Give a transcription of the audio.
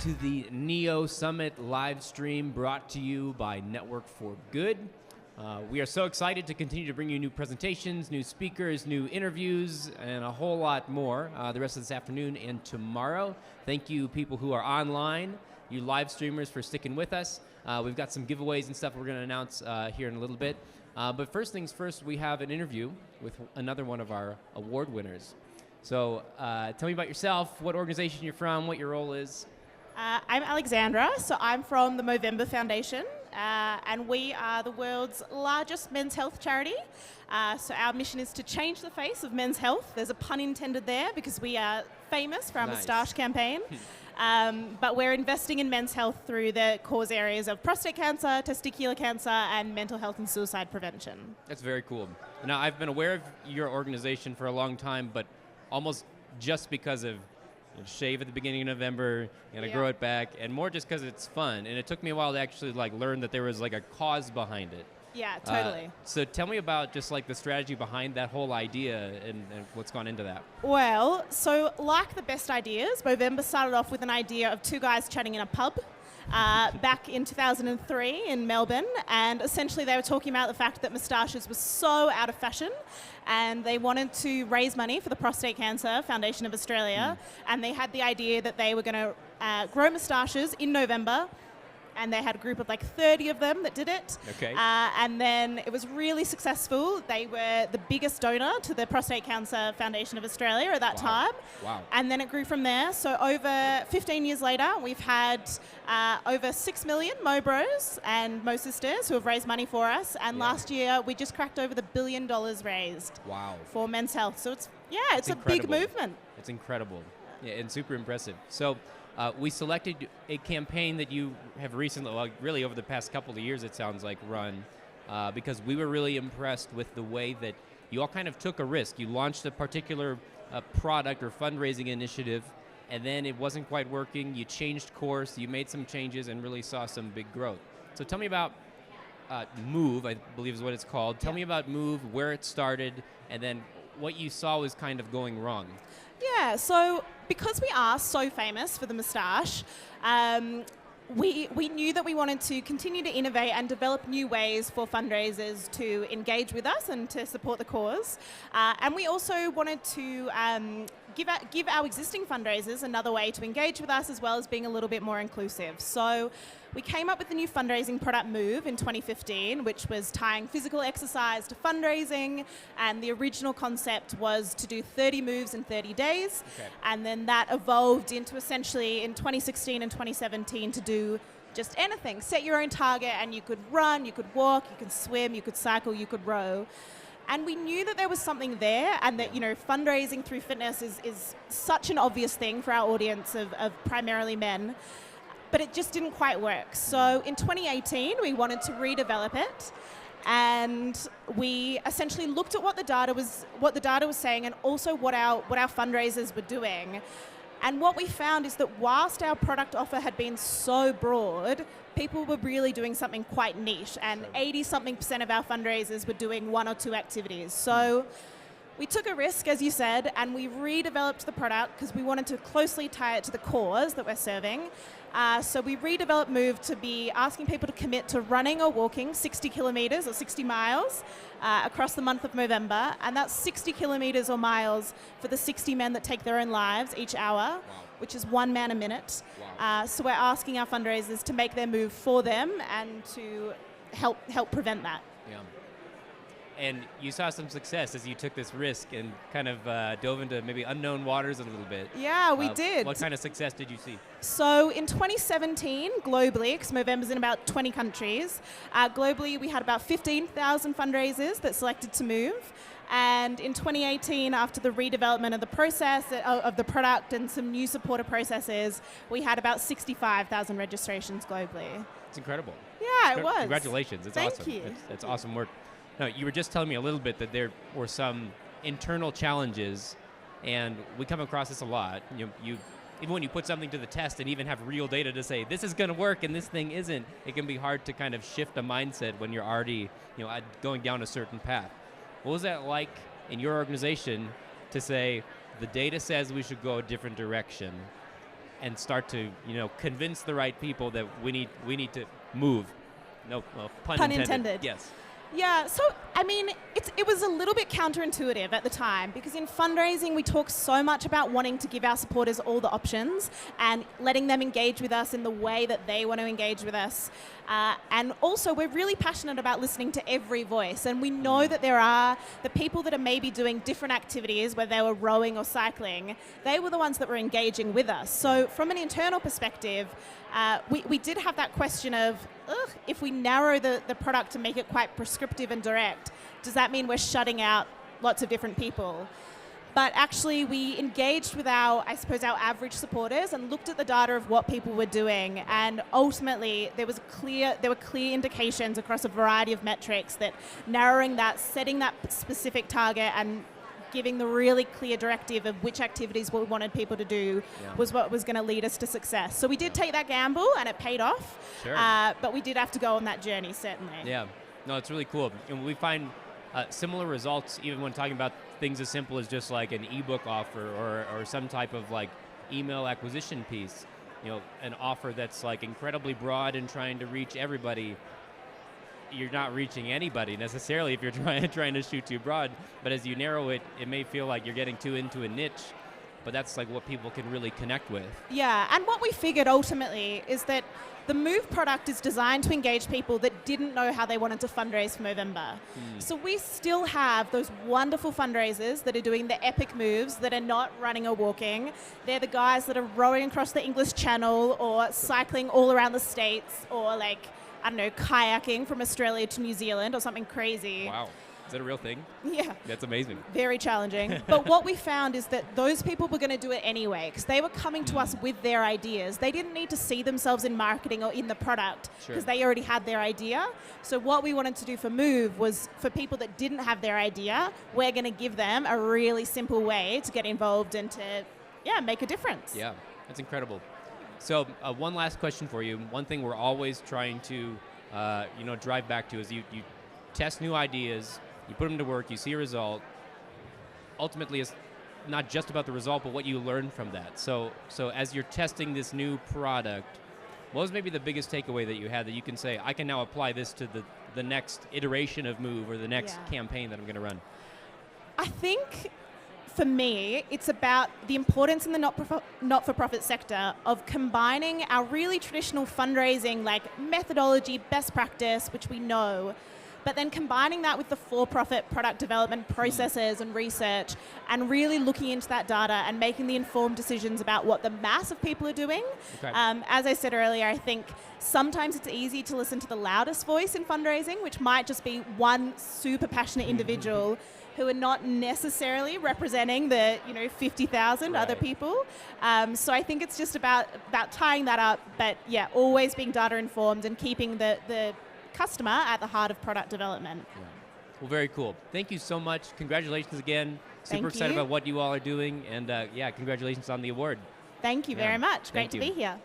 to the NIO Summit live stream brought to you by Network for Good. We are so excited to continue to bring you new presentations, new speakers, new interviews, and a whole lot more the rest of this afternoon and tomorrow. Thank you, people who are online, you live streamers, for sticking with us. We've got some giveaways and stuff we're going to announce here in a little bit. But first things first, we have an interview with another one of our award winners. So tell me about yourself, what organization you're from, what your role is. I'm Alexandra, so I'm from the Movember Foundation, and we are the world's largest men's health charity. So our mission is to change the face of men's health. There's a pun intended there because we are famous for our moustache campaign. But we're investing in men's health through the cause areas of prostate cancer, testicular cancer, and mental health and suicide prevention. That's very cool. Now, I've been aware of your organization for a long time, but almost just because of shave at the beginning of November, grow it back, and more just because it's fun. And it took me a while to actually learn that there was a cause behind it. Yeah, totally. So tell me about just the strategy behind that whole idea and what's gone into that. Well, so like the best ideas, Movember started off with an idea of two guys chatting in a pub back in 2003 in Melbourne, and essentially they were talking about the fact that moustaches were so out of fashion, and they wanted to raise money for the Prostate Cancer Foundation of Australia, and they had the idea that they were going to grow moustaches in November. And they had a group of 30 of them that did it. Okay. And then it was really successful. They were the biggest donor to the Prostate Cancer Foundation of Australia at that time. Wow. And then it grew from there. So over 15 years later, we've had over 6 million Mo Bros and Mo Sisters who have raised money for us. And last year, we just cracked over the $1 billion raised. Wow. For men's health. So it's a big movement. It's incredible. Yeah, and super impressive. So we selected a campaign that you have recently, really over the past couple of years, it sounds like, run, because we were really impressed with the way that you all kind of took a risk. You launched a particular product or fundraising initiative, and then it wasn't quite working. You changed course, you made some changes, and really saw some big growth. So tell me about Move, I believe is what it's called. Tell me about Move, where it started, and then what you saw was kind of going wrong. Yeah, so because we are so famous for the moustache, we knew that we wanted to continue to innovate and develop new ways for fundraisers to engage with us and to support the cause. And we also wanted to give our existing fundraisers another way to engage with us, as well as being a little bit more inclusive. So we came up with the new fundraising product Move in 2015, which was tying physical exercise to fundraising, and the original concept was to do 30 moves in 30 days. Okay. And then that evolved into essentially in 2016 and 2017 to do just anything. Set your own target, and you could run, you could walk, you could swim, you could cycle, you could row. And we knew that there was something there, and that fundraising through fitness is such an obvious thing for our audience of primarily men, but it just didn't quite work. So in 2018, we wanted to redevelop it, and we essentially looked at what the data was saying, and also what our fundraisers were doing. And what we found is that whilst our product offer had been so broad, people were really doing something quite niche, and 80-something% of our fundraisers were doing one or two activities. So we took a risk, as you said, and we redeveloped the product because we wanted to closely tie it to the cause that we're serving. So we redeveloped Move to be asking people to commit to running or walking 60 kilometers or 60 miles across the month of November, and that's 60 kilometers or miles for the 60 men that take their own lives each hour, which is 1 man a minute. So we're asking our fundraisers to make their move for them and to help prevent that. Yeah. And you saw some success as you took this risk and kind of dove into maybe unknown waters a little bit. Yeah, we did. What kind of success did you see? So in 2017, globally, because Movember's in about 20 countries, globally we had about 15,000 fundraisers that selected to move. And in 2018, after the redevelopment of the process, of the product and some new supporter processes, we had about 65,000 registrations globally. It's incredible. Yeah, it was. Congratulations. It's Thank awesome. you. It's awesome work. No, you were just telling me a little bit that there were some internal challenges, and we come across this a lot. Even when you put something to the test and even have real data to say this is going to work and this thing isn't, it can be hard to kind of shift a mindset when you're already going down a certain path. What was that like in your organization to say the data says we should go a different direction, and start to convince the right people that we need to move. No, well, pun intended. Yes. Yeah, so I mean, it was a little bit counterintuitive at the time, because in fundraising we talk so much about wanting to give our supporters all the options and letting them engage with us in the way that they want to engage with us. And also we're really passionate about listening to every voice, and we know that there are the people that are maybe doing different activities, whether they were rowing or cycling, they were the ones that were engaging with us. So from an internal perspective, we did have that question of, if we narrow the product to make it quite prescriptive and direct, does that mean we're shutting out lots of different people? But actually we engaged with our average supporters and looked at the data of what people were doing, and ultimately there were clear indications across a variety of metrics that narrowing that, setting that specific target and giving the really clear directive of which activities we wanted people to do was what was going to lead us to success. So we did take that gamble, and it paid off. Sure. But we did have to go on that journey, certainly. Yeah. No, it's really cool. And we find similar results even when talking about things as simple as just like an ebook offer or some type of like email acquisition piece. An offer that's like incredibly broad and trying to reach everybody. You're not reaching anybody necessarily if you're trying to shoot too broad, but as you narrow it, it may feel like you're getting too into a niche, but that's like what people can really connect with. Yeah, and what we figured ultimately is that the Move product is designed to engage people that didn't know how they wanted to fundraise for Movember. So we still have those wonderful fundraisers that are doing the epic moves that are not running or walking. They're the guys that are rowing across the English Channel or cycling all around the States, or like, I don't know, kayaking from Australia to New Zealand or something crazy. Wow. Is that a real thing? Yeah. That's amazing. Very challenging. But what we found is that those people were going to do it anyway, because they were coming to us with their ideas. They didn't need to see themselves in marketing or in the product, because they already had their idea. So what we wanted to do for Move was, for people that didn't have their idea, we're going to give them a really simple way to get involved and to, make a difference. Yeah, that's incredible. So one last question for you. One thing we're always trying to, drive back to is you test new ideas, you put them to work, you see a result. Ultimately, it's not just about the result, but what you learn from that. So as you're testing this new product, what was maybe the biggest takeaway that you had that you can say, I can now apply this to the next iteration of Move or the next campaign that I'm going to run? I think for me, it's about the importance in the not-for-profit sector of combining our really traditional fundraising, like methodology, best practice, which we know, but then combining that with the for-profit product development processes and research, and really looking into that data and making the informed decisions about what the mass of people are doing. Okay. As I said earlier, I think sometimes it's easy to listen to the loudest voice in fundraising, which might just be one super passionate individual who are not necessarily representing the 50,000 other people. So I think it's just about tying that up, but always being data informed and keeping the customer at the heart of product development. Yeah. Well, very cool. Thank you so much. Congratulations again. Super Thank excited you. about what you all are doing, and congratulations on the award. Thank you very much. Great to be here.